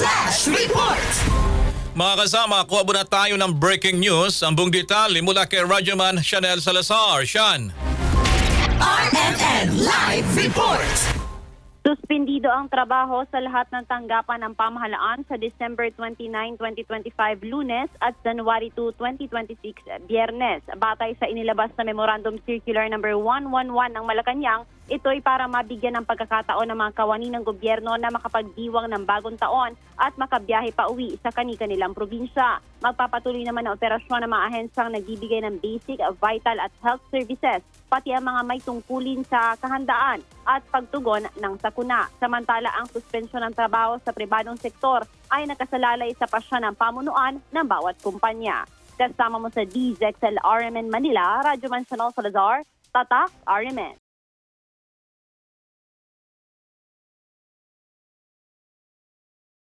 Flash Report! Mga kasama, kuha muna tayo ng breaking news. Ang buong detalye mula kay Radyoman Chanel Salazar. Shan. RMN Live Report! Suspendido ang trabaho sa lahat ng tanggapan ng pamahalaan sa December 29, 2025 Lunes at January 2, 2026 Biyernes. Batay sa inilabas na Memorandum Circular No. 111 ng Malacanang, ito'y para mabigyan ng pagkakataon ng mga kawani ng gobyerno na makapagdiwang ng bagong taon at makabiyahe pa uwi sa kani-kanilang probinsya. Magpapatuloy naman ang operasyon ng mga ahensang nagbibigay ng basic, vital at health services, pati ang mga may tungkulin sa kahandaan at pagtugon ng sakuna. Samantala, ang suspensyon ng trabaho sa pribadong sektor ay nakasalalay sa pasya ng pamunuan ng bawat kumpanya. Kasama mo sa DZXL RMN Manila, Radyoman Chanel Salazar, Tatak RMN.